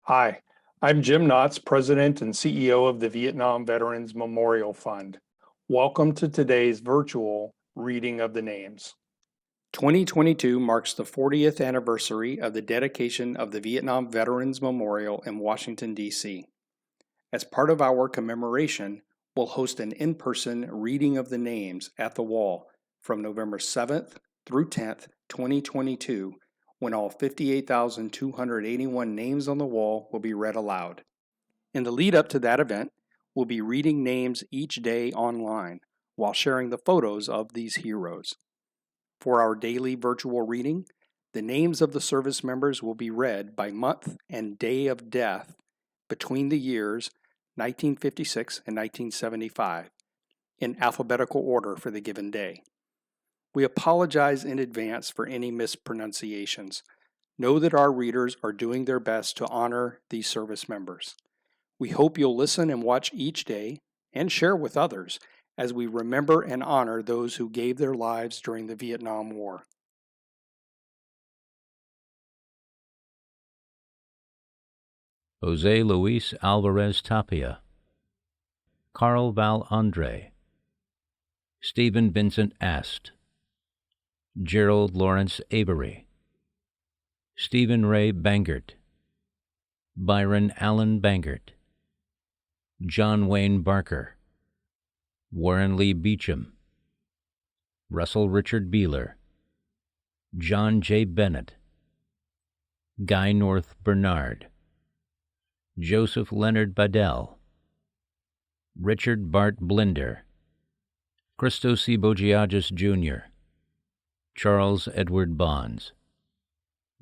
Hi, I'm Jim Knotts, President and CEO of the Vietnam Veterans Memorial Fund. Welcome to today's virtual reading of the names. 2022 marks the 40th anniversary of the dedication of the Vietnam Veterans Memorial in Washington, D.C. As part of our commemoration, we'll host an in-person reading of the names at the wall from November 7th through 10th, 2022, when all 58,281 names on the wall will be read aloud. In the lead up to that event, we'll be reading names each day online while sharing the photos of these heroes. For our daily virtual reading, the names of the service members will be read by month and day of death between the years 1956 and 1975 in alphabetical order for the given day. We apologize in advance for any mispronunciations. Know that our readers are doing their best to honor these service members. We hope you'll listen and watch each day and share with others as we remember and honor those who gave their lives during the Vietnam War. Jose Luis Alvarez Tapia, Carl Val Andre, Stephen Vincent Ast, Gerald Lawrence Avery, Stephen Ray Bangert, Byron Allen Bangert, John Wayne Barker, Warren Lee Beecham, Russell Richard Beeler, John J. Bennett, Guy North Bernard, Joseph Leonard Badell, Richard Bart Blinder, Christos C. Bogiages Jr., Charles Edward Bonds,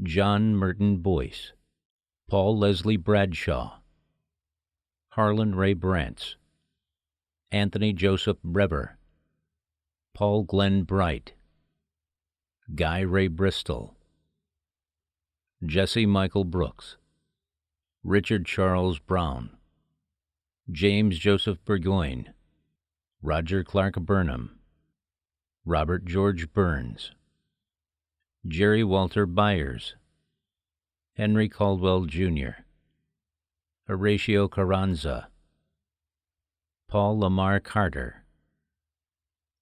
John Merton Boyce, Paul Leslie Bradshaw, Harlan Ray Brantz, Anthony Joseph Brever, Paul Glenn Bright, Guy Ray Bristol, Jesse Michael Brooks, Richard Charles Brown, James Joseph Burgoyne, Roger Clark Burnham, Robert George Burns, Jerry Walter Byers, Henry Caldwell Jr., Horatio Carranza, Paul Lamar Carter,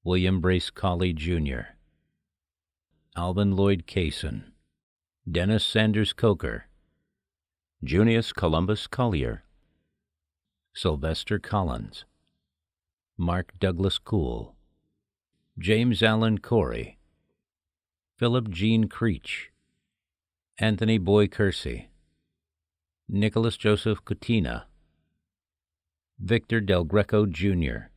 William Brace Colley Jr., Alvin Lloyd Cason, Dennis Sanders Coker, Junius Columbus Collier, Sylvester Collins, Mark Douglas Cool, James Allen Corey, Philip Jean Creech, Anthony Boy Kersey, Nicholas Joseph Cutina, Victor Del Greco Jr.,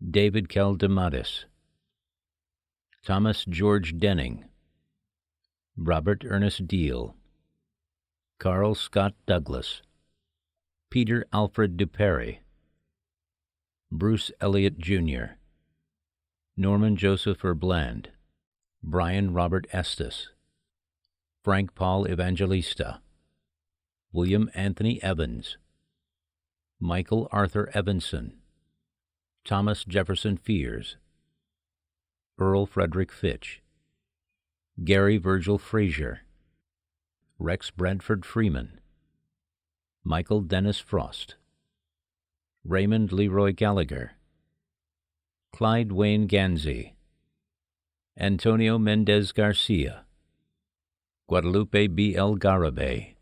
David Caldematis, Thomas George Denning, Robert Ernest Deal, Carl Scott Douglas, Peter Alfred Duperry, Bruce Elliott Jr., Norman Joseph Erbland, Brian Robert Estes, Frank Paul Evangelista, William Anthony Evans, Michael Arthur Evanson, Thomas Jefferson Fears, Earl Frederick Fitch, Gary Virgil Frazier, Rex Bradford Freeman, Michael Dennis Frost, Raymond Leroy Gallagher, Clyde Wayne Gansey, Antonio Mendez Garcia, Guadalupe B. L. Garabay,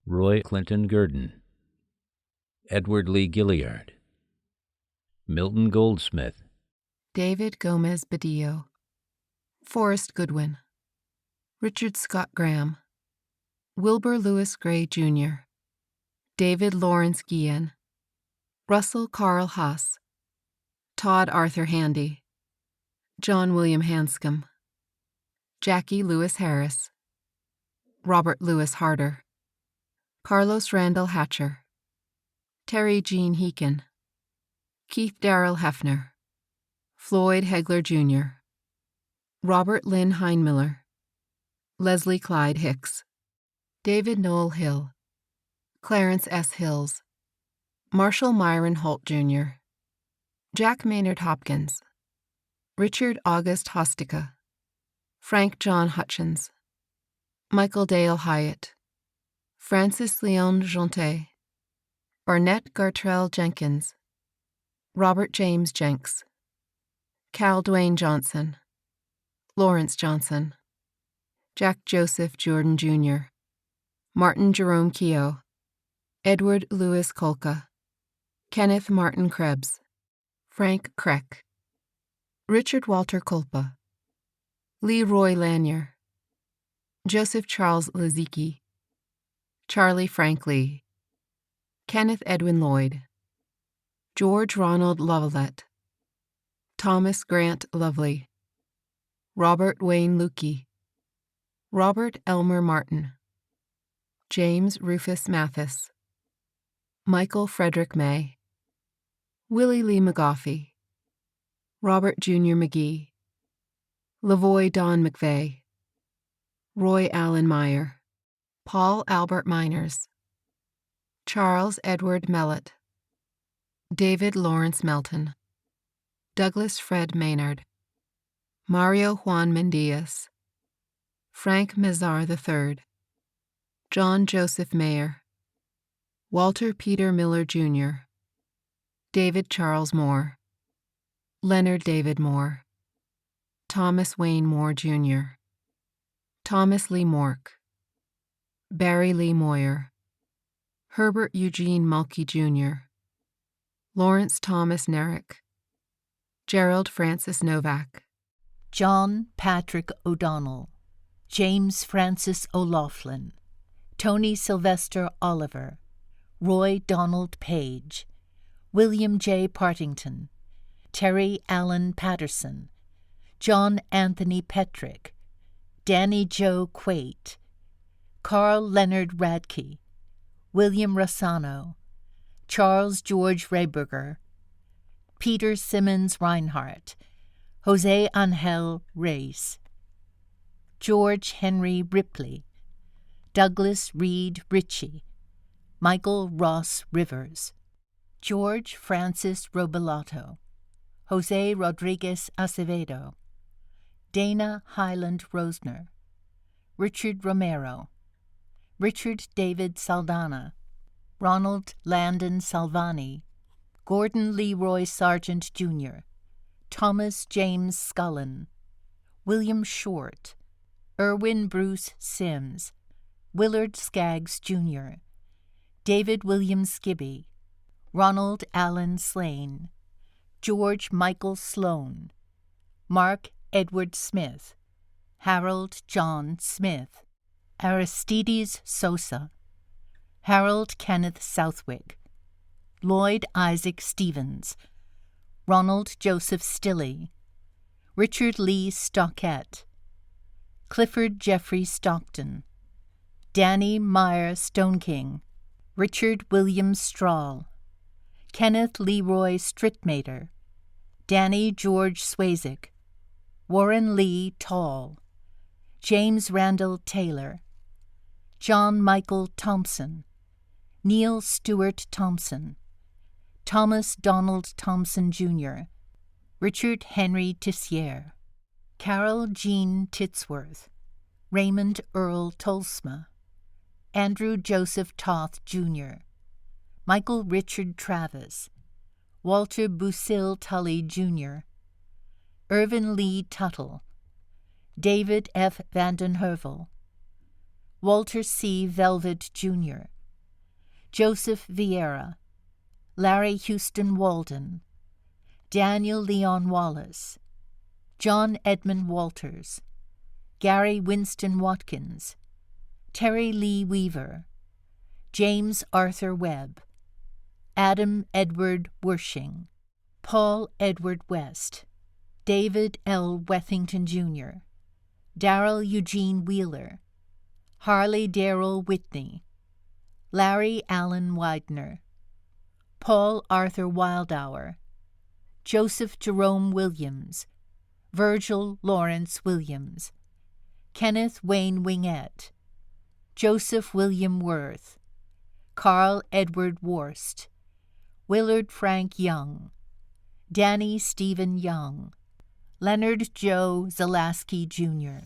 Roy Clinton Gurdon, Edward Lee Gilliard, Milton Goldsmith, David Gomez Badillo, Forrest Goodwin, Richard Scott Graham, Wilbur Lewis Gray Jr., David Lawrence Guillen, Russell Carl Haas, Todd Arthur Handy, John William Hanscom, Jackie Lewis Harris, Robert Lewis Harder, Carlos Randall Hatcher, Terry Jean Heekin, Keith Darrell Hefner, Floyd Hegler Jr., Robert Lynn Heinmiller, Leslie Clyde Hicks, David Noel Hill, Clarence S. Hills, Marshall Myron Holt Jr., Jack Maynard Hopkins, Richard August Hostica, Frank John Hutchins, Michael Dale Hyatt, Francis Leon Jonté, Barnett Gartrell Jenkins, Robert James Jenks, Cal Dwayne Johnson, Lawrence Johnson, Jack Joseph Jordan Jr., Martin Jerome Keogh, Edward Louis Kolka, Kenneth Martin Krebs, Frank Kreck, Richard Walter Kulpa, Leroy Lanier, Joseph Charles Lazicki, Charlie Frank Lee, Kenneth Edwin Lloyd, George Ronald Lavalette, Thomas Grant Lovely, Robert Wayne Lukey, Robert Elmer Martin, James Rufus Mathis, Michael Frederick May, Willie Lee McGoffey, Robert Jr. McGee, Lavoy Don McVeigh, Roy Allen Meyer, Paul Albert Miners, Charles Edward Mellott, David Lawrence Melton, Douglas Fred Maynard, Mario Juan Mendias, Frank Mezar III, John Joseph Mayer, Walter Peter Miller Jr., David Charles Moore, Leonard David Moore, Thomas Wayne Moore Jr., Thomas Lee Mork, Barry Lee Moyer, Herbert Eugene Mulkey Jr., Lawrence Thomas Nerrick, Gerald Francis Novak, John Patrick O'Donnell, James Francis O'Loughlin, Tony Sylvester Oliver, Roy Donald Page, William J. Partington, Terry Allen Patterson, John Anthony Petrick, Danny Joe Quate, Carl Leonard Radke, William Rossano, Charles George Rehberger, Peter Simmons Reinhardt, Jose Angel Reyes, George Henry Ripley, Douglas Reed Ritchie, Michael Ross Rivers, George Francis Robelato, Jose Rodriguez Acevedo, Dana Highland Rosner, Richard Romero, Richard David Saldana, Ronald Landon Salvani, Gordon Leroy Sargent Jr., Thomas James Scullin, William Short, Irwin Bruce Sims, Willard Skaggs Jr., David William Skibby, Ronald Allen Slane, George Michael Sloan, Mark Edward Smith, Harold John Smith, Aristides Sosa, Harold Kenneth Southwick, Lloyd Isaac Stevens, Ronald Joseph Stilley, Richard Lee Stockett, Clifford Jeffrey Stockton, Danny Meyer Stoneking, Richard William Strahl, Kenneth Leroy Strittmater, Danny George Swazik, Warren Lee Tall, James Randall Taylor, John Michael Thompson, Neil Stewart Thompson, Thomas Donald Thompson Jr., Richard Henry Tissier, Carol Jean Titsworth, Raymond Earl Tolsma, Andrew Joseph Toth Jr., Michael Richard Travis, Walter Busil Tully Jr., Irvin Lee Tuttle, David F. Vanden Heuvel, Walter C. Velvet Jr., Joseph Vieira, Larry Houston Walden, Daniel Leon Wallace, John Edmund Walters, Gary Winston Watkins, Terry Lee Weaver, James Arthur Webb, Adam Edward Wershing, Paul Edward West, David L. Wethington Jr., Darrell Eugene Wheeler, Harley Darrell Whitney, Larry Allen Widener, Paul Arthur Wildauer, Joseph Jerome Williams, Virgil Lawrence Williams, Kenneth Wayne Wingett, Joseph William Worth, Carl Edward Worst, Willard Frank Young, Danny Stephen Young, Leonard Joe Zalaski Jr.,